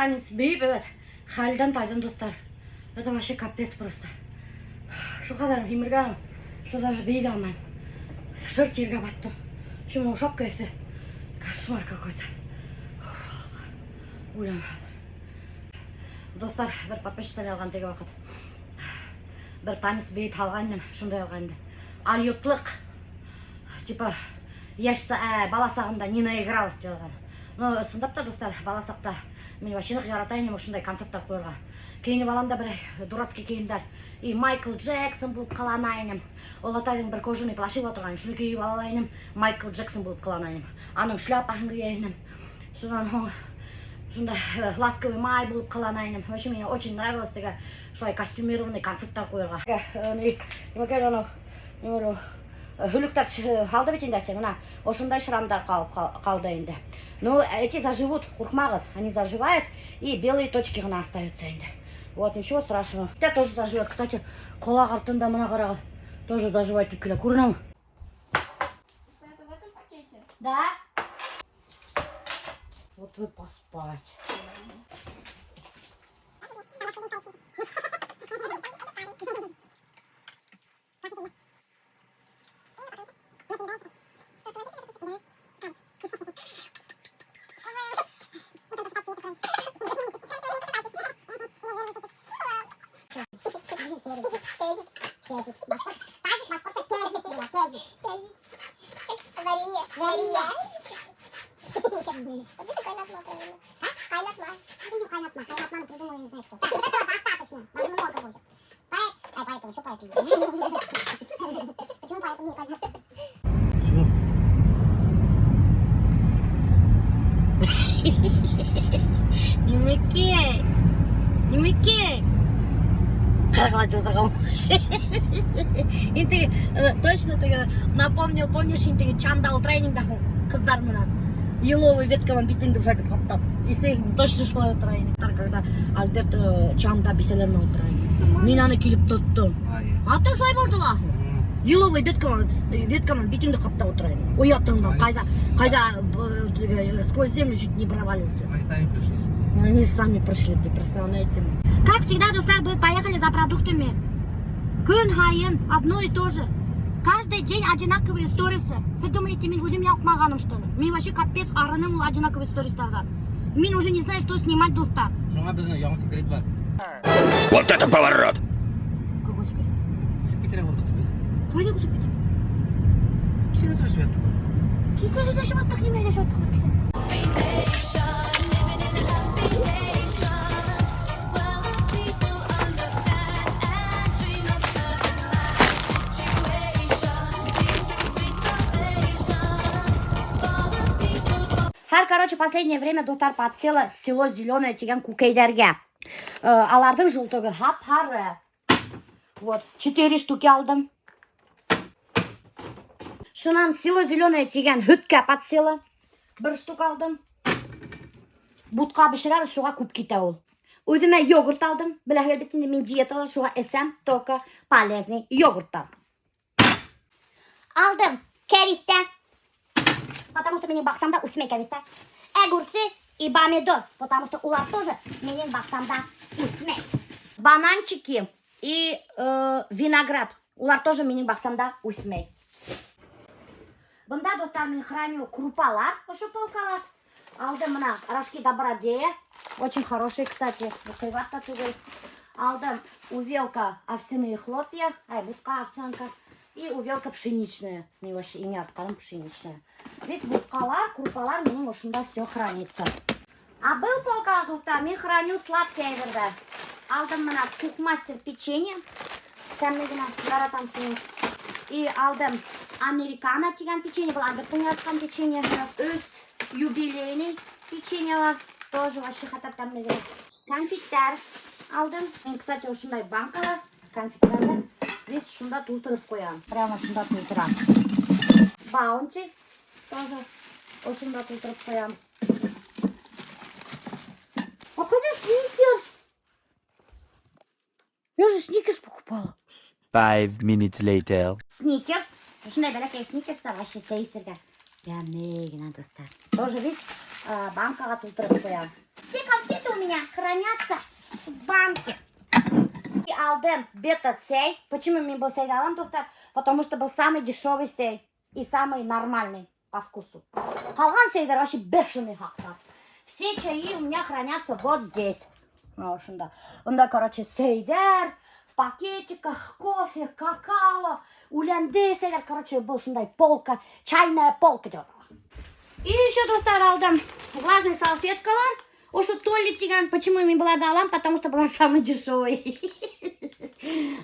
танец бейіп, evet. Халдан тайдым, достар. Это вообще капец просто. Şu kadar Emirgan'ım. Şu даже бейді алмайым. Шырт жерге баттым. Şu шапкасы. Кошмар какой-то. Өлем. Достар, бір подписчиктен алған теге вақыт. Бір танец бейіп алғанмын, шундай алғанмын. Алютлық. Типа, яшса баласағымда Нина игралась деп алған. Но сындапта, достар, баласақта мен вообще яратайын ошындай концерттар қойырға. Кейіне баламда бір дурацкий киімдер. И Майкл Джексон болып қаланайным. Ол атайдың бір кожаный плащи отырғайным. Шуны киіп алайным, Майкл Джексон болып қаланайным. Аның шляпасын киейным. Шунан шунда ласковый май болып қаланайным. Вообще мне очень нравилось теге шулай костюмированный концерттар қойырға. Хүліктер қалды бет енді мына осындай шрамдар қалды енді. Но эти заживут, қорқмағыз, они заживают, и белые точки ғана остаются енді. Вот, ничего страшного. Это тоже заживет. Кстати, қолақ артында мына қарағы тоже заживает деп келе. Көрінемін. Это в этом пакете? Да. Вот вы поспать. Kaynatma придумал, я не знаю кто. Этого достаточно, нас много будет. Поэтому, что поэтому? Почему поэтому не понятно? Чего? Немекей. Қарақалайды отырғам. Интеге, точно теге напомнил, помнишь, интеге чандал тренингда қыздар мұнан. Еловый веткамен битіңді жайтып қаптап. Есейім, точно шылай тренинг. Когда Альберт чанда беселермен отырайын. Мен аны келіп тұттым. Аты жай болдыла. Еловый веткамен битіңді қаптап отырайын. Оятыңдан, қайда сквозь землю чуть не провалился. Они сами пришли. Они сами пришли, ты представляете. Как всегда, достар, мы поехали за продуктами. Күн хайын, одно и то же. Каждый день одинаковые сторисы. Вы думаете, мен өзім ялқмағаным, что ли? Мен вообще капец арыным ол одинаковые стористардан. Мен уже не знаю, что снимать, достар. Шуңа біздің яңы секрет бар. Вот это поворот! Какой секрет? Күсіп кетері болдық біз. Қайда күсіп кетем? Кісені сөйлесіп жаттық. Кесе жедешіп аттық, неме жедешіп аттық, кесе. Короче, последнее время достар подсела село Зеленое деген кукейдерге. Алардың жылтығы хап-хары. Вот, 4 штуки алдым. Шунан село Зеленое деген хүтке подсела. 1 штук алдым. Бутқа бішірәбіз, шуға көп кете ол. Өзіме йогурт алдым. Біләге бітінде мен диеталы, шуға әсәм, только полезный йогурттар. Алдым кәристе. Потому что менің бақсамда үсме кәристе. Огурцы и помидор, потому что улар тоже менің бақсамда үсме. Бананчики и виноград. Улар тоже менің бақсамда үсме. Бұнда, достар, мен храню крупалар, ошы полкалар. Алдым мына рожки добродея. Очень хорошие, кстати. Алдым увелка овсяные хлопья. Бутка овсянка. И увелка пшеничная. Мне вообще имя откарым пшеничная. Весь бутқалар, крупалар, менің ошында все хранится. А был полкалар, достар, мен храню сладкое верді. Алдым мына кухмастер печенье. Кәмлегіна яратам шуны. И алдым американо деген печенье был. Альберттің яратқан печенье. Өз юбилейный печенье var. Тоже вообще қатар кәмлегіна. Конфеттер алдым. Мен, кстати, ошындай банкалар. Конфеттерді. Весь шунда толтырып қоям. Прямо шунда толтырам. Баунти тоже ошунда толтырып қоям. А когда сникерс? Я же сникерс покупала. 5 minutes later. Сникерс. Ошундай бәләкәй сникерстар вообще сейсерге. Я мегін достар. Тоже весь банкаға толтырып қоямын. Все конфеты у меня хранятся в банке. И алдым бета-сей. Почему мне был сей дала, доктор? Потому что был самый дешевый сей и самый нормальный по вкусу. Қалған сейдер вообще бешеный хақтар. Все чаи у меня хранятся вот здесь. Онда, короче, сейдер в пакетиках, кофе, какао, улянды сейдер. Короче, был шундай полка, чайная полка. И еще, доктор, алдым влажные салфеткалар. Ошу туалет деген, почему я бұларды алам? Потому что бұлар самый дешевый.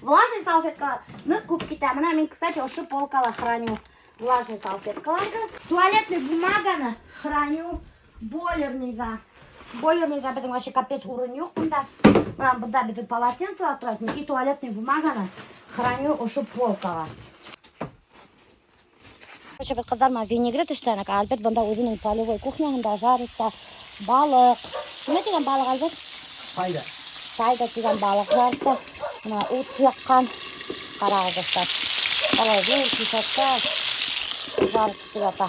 Влажные салфеткалар. Ну, кубки там. Мен, кстати, ошу полкала храню влажные салфеткаларды. Туалетный бумаганы храню бойлерныйға. Бойлерныйға бітім вообще капец урын жоқ бұнда. Бұнда бітім полотенце тұратын. И туалетный бумаганы храню ошу полкала. Қыздар ма винегрет іштайнак. Альберт бұнда өзінің полевой кухняғында жарықта балық. Не деген балық, Альберт? Пайда. Пайда деген балық жарықта. Ут яққан. Қарағы достар. Половой кишатта жарық сығата.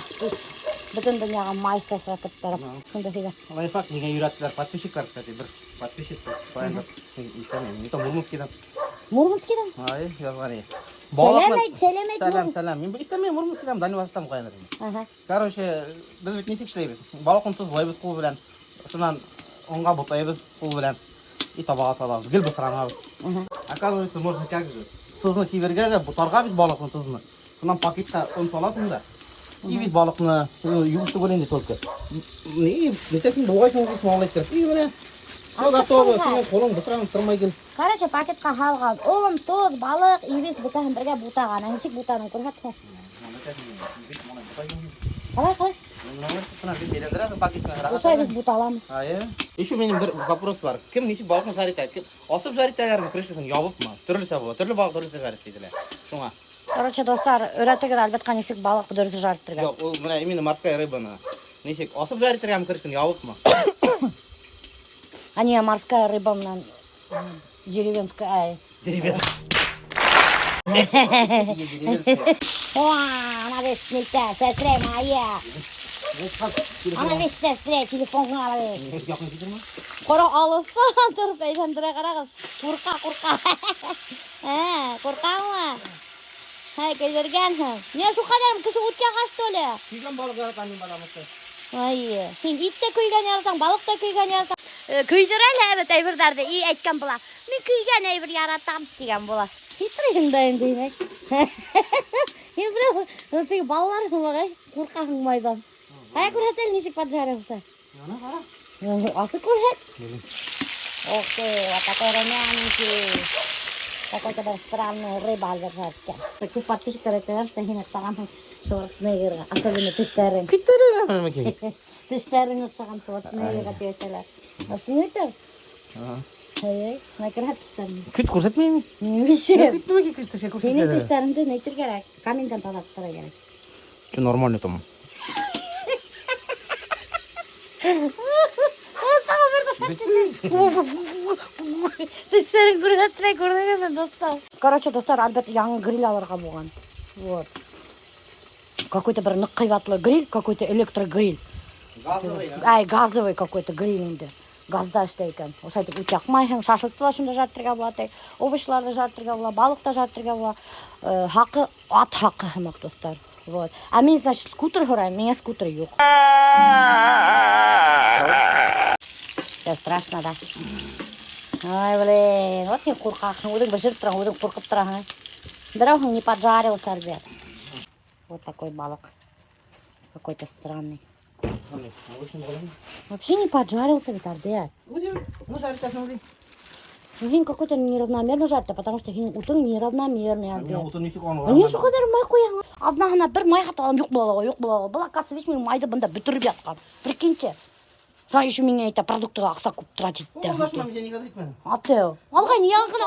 Бүтін дүнияға май сәфетіп тұрып. Сонда деген. Лайфхак деген үйреттілер. Подписчиктар, кстати, бір подписчик. Не то Мурманскийдан. Мурманскийдан? Ай, жазған. Сәлем. Сәлем. Мен істемеймін Мурманскийдан, Дальневостан қойыныр. Короче, біз бит несек ішлейбіз. Балықын тұз ойбыз қол білән. Шынан онға бұтайбыз қол білән. И табаға салабыз. Гіл бұсыранабыз. Оказывается, можно как же. Тұзны северге де бұтарға бит балықын тұзны. Шынан пакетта өн саласың да. И бит балықны юбышты көрейінде только. И бітесің бұлғайсың ұғысын алайттырып. И міне. Все готово. Сенен қолың бұсыранып тұрмай кел. Короче, пакетқа халған. Он, тұз, балық, ивес бұтағын бірге бұтаған. Әнесік бұтағын көргәт қой. Қалай? Осы ивес бұталамын. Еще у меня вопрос бар. Кім несіп балықын жарит әйт? Осып жарит әйдерін крышкасын ябып ма? Түрлісі бұл. Түрлі балық түрлісі жарит сейділер. Шуңа. Короче, достар, өретігір әлбетқа несік балық бұдырысы жарып тұрған. Жоқ, ол мына именно морская рыбаны. Несек, осып жарит әйдерін крышкасын ябып ма? А не, морская рыба на деревенская, ай. Деревенская. О, она весь снята, сестре моя. Она весь сестре, телефон ғана весь. Қора алыса, тұрып, әйсан тұра қарағыз. Құрқа. Құрқа ма? Хай, көйдергенсің. Не, шу қадарым кіші ұткен қашты оле? Күйген балық жарат анын баламызды. Ай, сен ит те күйген ярасаң, балық та күйген ярасаң. Күйдірәлі әбет әйбірдарды үй әйткен бұла. Мен күйген әйбір яратам деген бұла. Хитрейін дайын деймек. Мен біле, балаларың бағай, қорқағың майдан. Ай, көрәтел несік поджаря бұса? Ана қара. Асы көрәт? Окей, вот такой румяненький. Такой когда странный рыба Альберт жарит. Такой подписчик айтылар, что хин ұқсаған Шварценеггерға. Особенно тістерің. Күттерің әмекей. Тістерің ұқсаған Шварценеггерға тетелер. Асын өйтіп? Ой, накырат тістерің. Күт көрсетмеймін. Немесе? Күттімеге күттіше көрсетеді. Сенің тістеріңді нейтір керек? Каминдан тазаттыра керек. Че нормально там. Тістерің көрсетілей көрдіңіз, достар. Короче, достар, Альберт яңы гриль алырға болған. Вот. Какой-то бір нық қайбатлы гриль, какой-то электрогриль. Газовый. Ай, газовый какой-то гриль енді. Газда істейкен. Осы айтып өте ақмайын, шашылты да шында жарттырға болады, овышларды жарттырға болады, балық та жарттырға болады. Хақы, ат хақы хымақ, достар. Вот. А мен, значит, скутер көрайым, мене скутер жоқ. Все страшно, да? Ой, блин, вот не қорқақың, өзің бішіріп тұрған, өзің қорқып тұрған. Дорогу не поджарился, Альберт. Вот такой балык. Какой-то странный. Вообще не поджарился ведь, Альберт. Ну, жарит, смотри. Хин какой-то неравномерно жарит, потому что хин утың неравномерный, Альберт. Утын несек оған А не şu kadar май қояң. Одна бір май қаталам, жоқ болауы. Бұл акасы весь мен майды бұнда бітіріп жатқан. Прикиньте. Сен еще меня это продуктыға ақса көп тратить. Олдашмам, сен неге айтпайын? Атeu. Алғайын, яңғын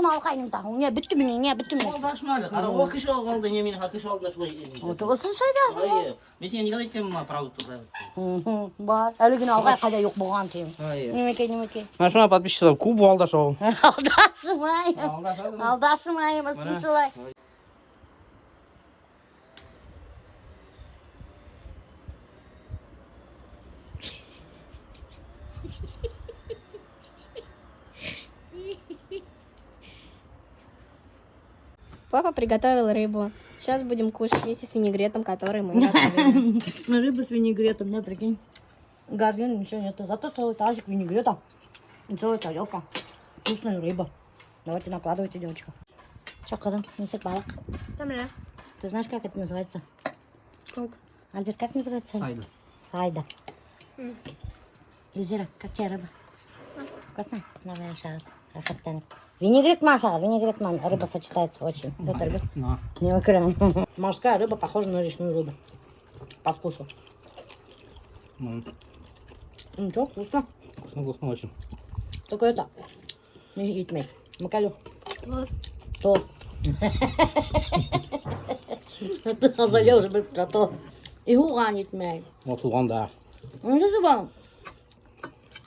алғайным тағын. Не, бітті мені. Олдашма әлі, қара, о кіші алды, не мені кіші алдына шылай. Отырғысын шайда. Айы, мен сен неге айтпайын мұна продукты. Бар, әлігін алғай қайда жоқ болған тем. Айы. Немеке. Мен шуна подписчиктар кубу алдаш ол. Алдашымайым, сыншылай. Папа приготовил рыбу. Сейчас будем кушать вместе с винегретом, который мы готовили. Рыба с винегретом, да, прикинь. Газлин, ничего нету. Зато целый тазик винегрета. И целая тарелка. Вкусная рыба. Давайте накладывайте, девочка. Что, кадам? Несет балок. Ты знаешь, как это называется? Как? Альберт, как называется? Сайда. Сайда. Эльзира, как тебе рыба? Вкусно. Вкусно? Давай, Ашагат. Рахаттанып. Винегрет, Маша, винегрет, ман. Рыба сочетается очень. Вот, Альберт. На. Не выкрываем. Морская рыба похожа на речную рыбу. По вкусу. Ничего, вкусно. Вкусно очень. Только это. Не гитмей. Макалю. Вот. То. Ты назовешь уже быстро то. И хуган гитмей. Вот суган да. Ну, не забыл.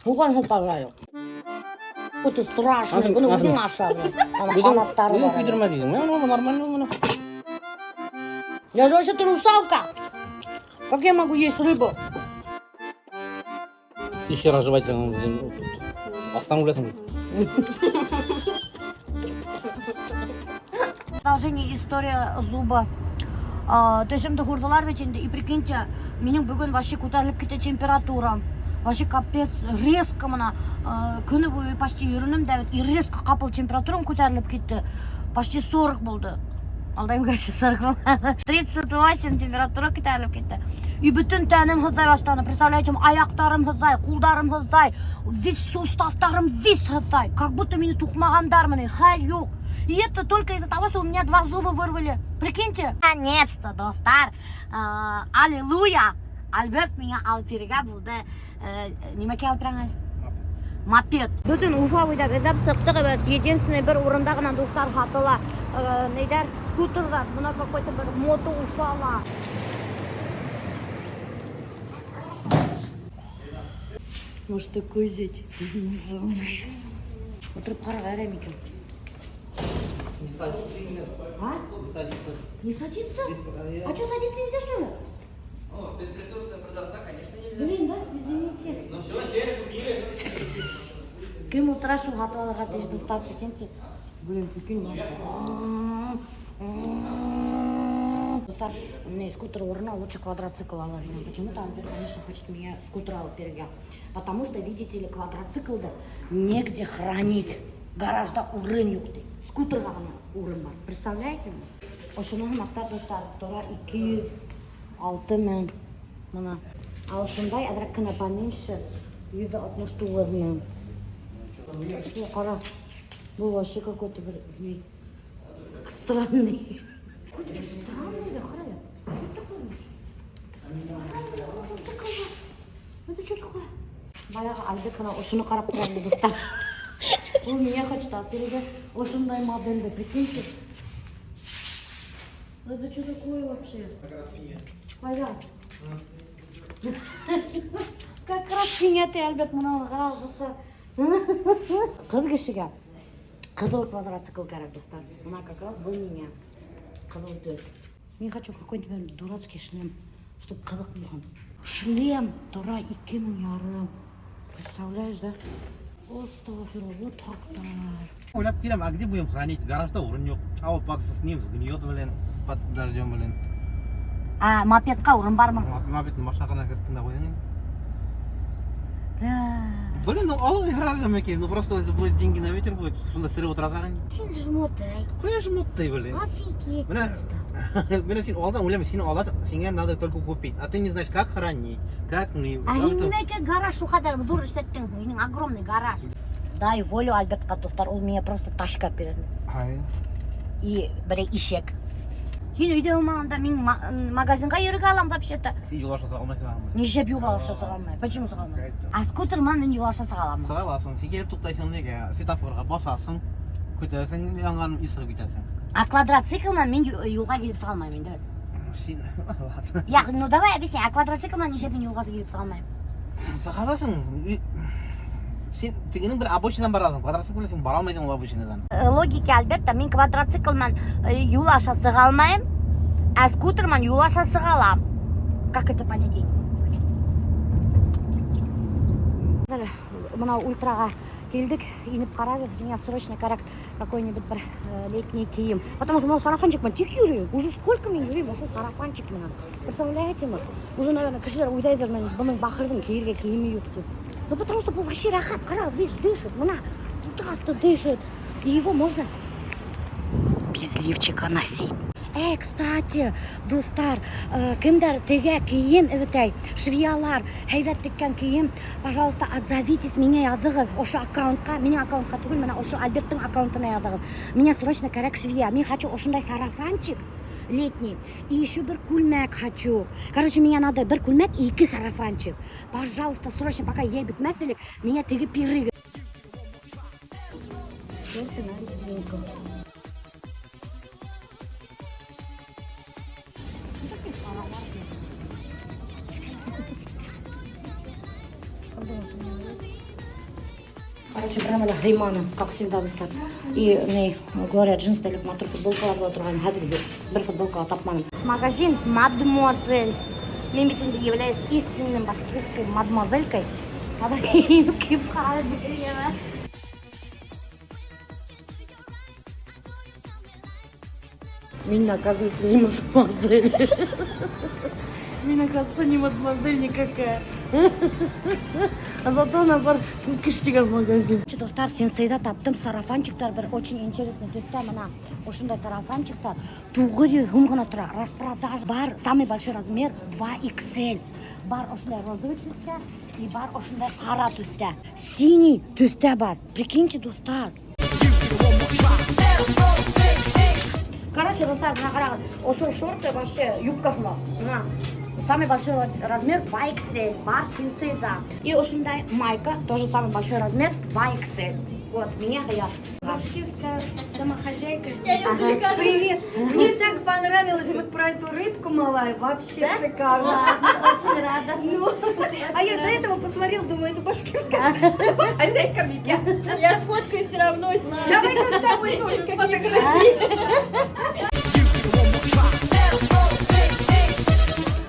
Хуган хапагаю. Какой-то страшный. Bunu bugün aşağıda. Ama kanatları Bizim var. kuydirme değil. Ну, нормально bunu. Я же вообще-то русалка. Как я могу есть рыбу? Ты еще разжевать bizim остановлюyorsun. Продолжение история зуба. Төшімді құрдылар ветенде. И прикиньте, менің бүгін вообще көтеріліп кетті температура. Вообще капец, резко мына күні бойы почти үйренім дәвет. И резко қапыл температурам көтеріліп кетті. Почти 40 болды. Алдайым конечно 40 болды. 38 температура көтеріліп кетті. И бүтін тәнім хыздай баштаны. Представляете, аяқтарым хыздай, қолдарым хыздай, весь суставтарым весь хыздай. Как будто мені тухмағандар міне, хәл жоқ. И это только из-за того, что у меня 2 зуба вырвали. Прикиньте. Наконец-то, достар. Аллилуйя. Альберт меня алперега булды. Немеке алпераңай? Мопед. Бүтін Уфа ойдап эдап сықтығы. Единственный бір орындағынан достар хатыла. Нейдер? Скутердар. Бұна какой-то бір мото Уфала. Может такой взять? Отырып қараға әрем екен. А? Не садится? А что, садиться нельзя, что ли? Без присутствия продавца, конечно, нельзя. Блин, да? Извините. Ну все, сели, купили. Кем утрашу хатуалыға пешдің тап екенте. Блин, прикинь, да. Мне скутер урна лучше квадроцикл алар. Почему-то Альберт, конечно, хочет меня скутер алперге. Потому что, видите ли, квадроциклды негде хранить. Гаражда урын юқты. Скутер ғана урын бар. Представляете? Ошының мақтар достар, тора 2-6 мен. Мына. А ошындай адраккана поменьше 7-69 мен. Қара. Бұл вообще какой-то бір странный. Какой-то странный, да, қара. Что такое? Это что такое? Баяғы Альбекана ошыны қарап тұрады достар. Он меня хочет опередить. Ошындай модельді, прикиньте. Это что такое вообще? Баяғы. Как раз ты, Альберт, мынаны қарап достар. Қыз кішіге қызыл квадроцикл керек, достар. Она как раз был меня. Қызыл дөт. Я хочу какой-нибудь дурацкий шлем, чтобы қызық болған. Шлем, тура 2000 Представляешь, да? Остафиру, вот так-то. Ойлап келем, а где будем хранить? Гаражда урын жоқ. А вот под с ним сгниет, блин, под дождем, блин. А, мопедқа урын бар ма? Мопедтің машинақана кірттіңде қойдың. Блин, ну ал играли на ну просто будет деньги на ветер будет, сонда сыры отырасың. Сен жмотай. Қоя жмоттай, блин. Офигеть просто. Блин, сен алдан ойлама, сен аласың, сенге надо только купить. А ты не знаешь, как хранить, как не. А неменеге гараж уқадар дур істеттің, менің огромный гараж. Дай волю Альбертқа достар, ол меня просто ташка береді. И бір ишек. Сен үйде болмағанда мен магазинға ерік алам вообще-то. Сен юлаша сағалмайсың. Не жеп юлаша сығалмай. Почему сығалмай? А скутерман мен юлаша сығалам. Сығаласың, сен келіп тоқтайсың неге, светофорға басасың, көтесің, yanған исыр көтесің. А квадроциклмен мен юлға келіп сығалмаймын, да? Сен, Я, ну давай объясни, а квадроциклмен не жеп мен юлға келіп сығалмаймын? сығаласың. Сен тегінің бір обочинадан барасың, квадроциклмен бара алмайсың ол обочинадан. Логика Альберта, мен квадроциклмен юлаша сығалмайым, а скутермен юлаша сығалам. Как это понять? мына ультрага келдік, иніп қарап, мне срочно керек какой-нибудь бір летний киім. Потому что мынау сарафанчик мен тек үйреймін. Уже сколько мен үйреймін, уже сарафанчик мен. Представляете ма? Уже, наверное, кішілер ойдайды мен бұның бақырдың киерге киімі yok деп. Ну потому что бұл вообще рахат, қара, весь дышит, мына қатты дышит. И его можно без лифчика носить. Кстати, достар, кімдер теге киім, швеялар, хайвет теккен киім, пожалуйста, отзовитесь, меня ядығыз, ошы аккаунтқа, менің аккаунтқа түгіл, мені ошы Альберттің аккаунтына ядығыз. Мне срочно керек швея, мен хочу ошындай сарафанчик летний, и еще бір кульмәк хочу. Короче, мне надо бір кульмәк и 2 сарафанчик. Пожалуйста, срочно, пока я бітмәсілік, меня теге пирыгы. Шорты на резинку. Короче, брендали Греймана, как всегда, достар. И не говорят, джинс или матур футболка была другая. Хадвиги, бір футболка тапманым. Магазин Мадемуазель. Мен бетінде являюсь истинным башкирской мадемуазелькой. Надо киіп қарады бекерге. Меня, оказывается, не мадемуазель. Меня, оказывается, не мадемуазель никакая. А зато она бар киштеген магазин. Достар, сенсейда таптым сарафанчиктар бір очень интересный. То есть там она ошындай сарафанчиктар 900 сом ғана тұра. Распродаж бар, самый большой размер 2XL. Бар ошындай розовый түсте и бар ошындай қара түсте. Синий түсте бар. Прикиньте, достар. Короче, достар, мына қарағын. Ошо шорты вообще юбка мына. Самый большой размер 2XL, бар сенсейда. И ошындай майка, тоже самый большой размер 2XL. Вот, меня я. Башкирская домохозяйка. Ага. Привет. Мне так понравилось вот про эту рыбку малая. Вообще шикарно. Очень рада. Ну, а я до этого посмотрела, думаю, это башкирская домохозяйка меня. Я сфоткаюсь все равно с ней. Давай-ка с тобой тоже сфотографируем.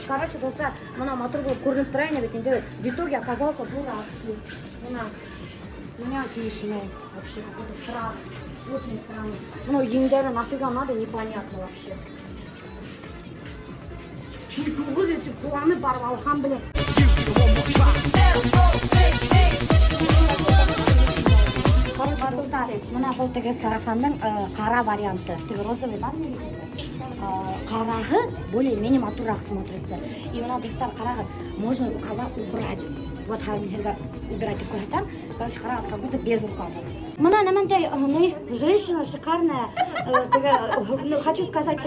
Короче, достар, мына мотор болып көрініп тұрайын бетінде, в итоге оказался дурацкий. Меня кишиной. Вообще какой-то страх. Очень странный. Ну, ендері нафига надо, непонятно вообще. Туғыз етіп туғаны барып алған біле. Мына бұл теге сарафандың қара варианты. Теге розовый бар ма? Қарағы более-менее матурақ смотрится. И мына достар қарағы можно рукава убрать. Вот хармихерга убирать такой там. Короче, қарағы как будто без рукава. Мына намандай женщина шикарная. Хочу сказать,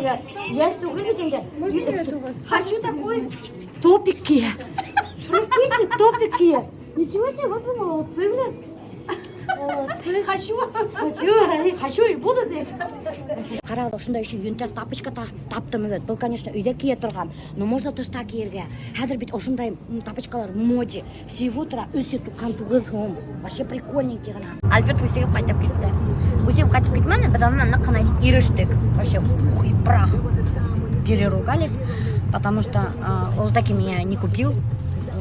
если вы видите, можно я у вас? Хочу такой. Топики. Прикиньте, топики. Ничего себе, вот вы молодцы, блин. Молодцы. Хочу и буду деп. Қарады, ошындай еще юнтек тапочка таптым еді. Бұл, конечно, үйде кие тұрған. Но можно тышта киерге. Хәзір бит ошындай тапочкалар в моде. Всего тұра өсе тұққан 9 сом. Вообще прикольненький ғана. Альберт өсегіп қайтып кетті. Өсегіп қайтып кетмені, біданнан наққана ирештік. Вообще пух и прах. Переругались, потому что он таки меня не купил.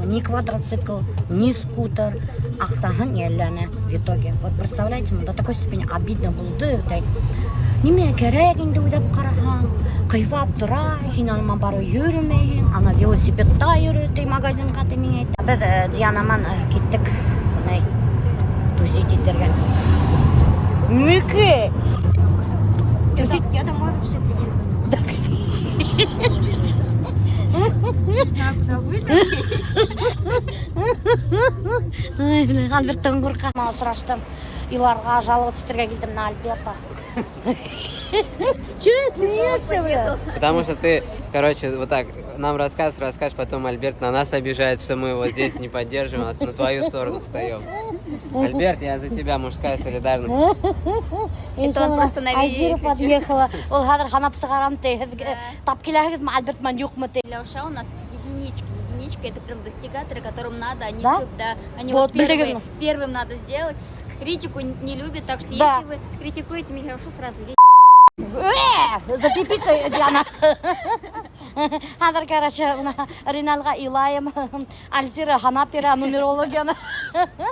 Ни квадроцикл, ни скутер, ақсағын елләне в итоге. Вот представляете, до такой степени обидно болды. Неме керек енді өйдеп қарахан, қайфап тұра, хиналма бары йөрімейін, ана велосипедта йөрі, магазинға демейін айтты. Біз Дианаман кеттік, тусить етерген. Мүке! Я домой вообще приеду. Знаю, куда вы там ездите. Альберттен қорқа. Мау сұраштым. Иларға жалғы түстерге келдім на Альберта. Чего смеешься? Потому что ты, короче, вот так нам расскажешь, потом Альберт на нас обижает, что мы его здесь не поддерживаем, а на твою сторону встаем. Альберт, я за тебя, мужская солидарность. Это он просто на Айзиров подъехала. Ол хадыр ханап сығарамты. Тап келәгіз ма Альбертман yok mu? Для уша у нас единички. Единички это прям достигаторы, которым надо, они Да? всё, да, они Вот, вот наверное. первым надо сделать. Критику не любят, так что Да. если вы критикуете, меня прошу сразу. Запипикай, Диана. Хадыр, короче, Риналға илайым. Альзира ханап бері нумерологияны.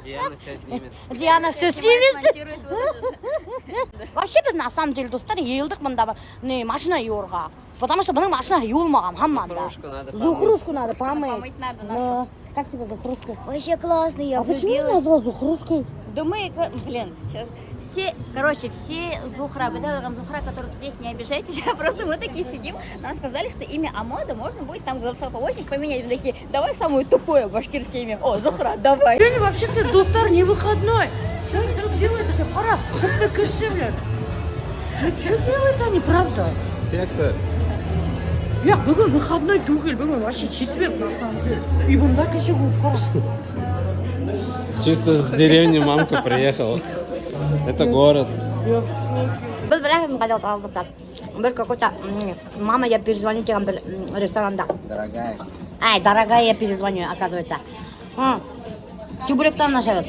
Диана все снимет. Диана все снимет. Смонтирует, выложит. Вообще біз на самом деле достар елдік мында не машина юрға. Потому что бұның машина юлмаған хамманда. Зухрушку надо Зухрушку надо помыть. Помыть надо нашу. Ну, как тебе Зухрушка? Вообще классно, я А почему влюбилась. назвал Зухрушкой? Да мы, блин, сейчас все, короче, все Зухра, там Зухра, которые тут есть, не обижайтесь, а просто мы такие сидим, нам сказали, что имя Амода можно будет там голосовой помощник поменять. Мы такие, давай самое тупое башкирское имя. О, Зухра, давай. Сегодня вообще-то доктор не выходной. Что они тут делают? Все, пора. Купи кошелек. Ну что делают они, правда? Секта. Я бүгін выходной түгел, бүгін вообще четверг на самом деле. И бұнда кеше көп қара. Чисто с деревни мамка приехала. Это город. Біз біләсің қайда алдық та. Бір какой-то мама, я перезвоню тебе бір ресторанда. Дорогая. Ай, дорогая, я перезвоню, оказывается. Чебуректан нашел.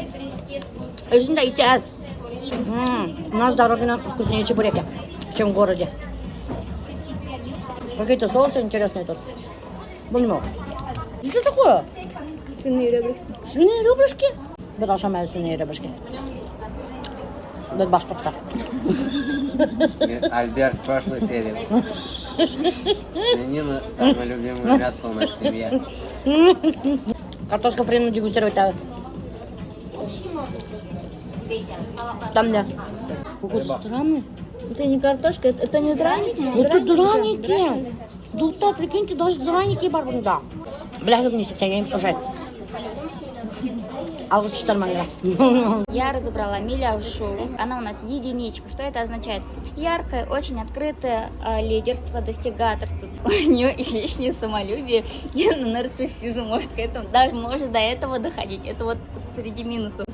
Ішінде итят. У нас в дороге вкуснее чебуреки, чем в городе. Какие-то соусы интересные тут. Понимаю. Что такое? Свиные ребрышки. Свиные ребрышки? Бір ашамай свиные ребрышки. Бір башқұртта. Альберт в прошлой серии. Свинина, самое любимое мясо у нас в семье. Картошка фри дегустировать давай. Там где? Какой-то странный. Это не картошка, это не драники. Это драники. Дулта, прикиньте, даже драники бар бұнда. Бля, как не сектен, я им пожать. А вот что нормально. Я разобрала Миляушу. Она у нас единичка. Что это означает? Яркое, очень открытое лидерство, достигаторство. У нее излишнее самолюбие и нарциссизм. Может, к этому, даже может до этого доходить. Это вот среди минусов.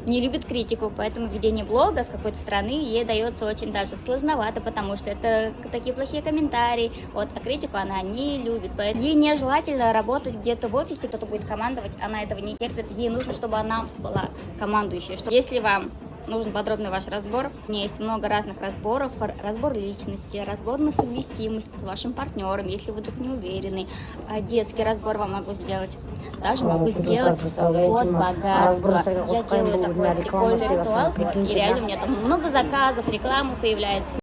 Не любит критику, поэтому ведение блога с какой-то стороны ей дается очень даже сложновато, потому что это такие плохие комментарии, вот, а критику она не любит, поэтому ей нежелательно работать где-то в офисе, кто-то будет командовать, она этого не терпит, ей нужно, чтобы она была командующей. Если вам нужен подробный ваш разбор, у меня есть много разных разборов, разбор личности, разбор на совместимость с вашим партнером, если вы вдруг не уверены, детский разбор вам могу сделать, даже могу сделать от богатства. Я делаю такой прикольный ритуал, и реально у меня там много заказов, рекламы появляется.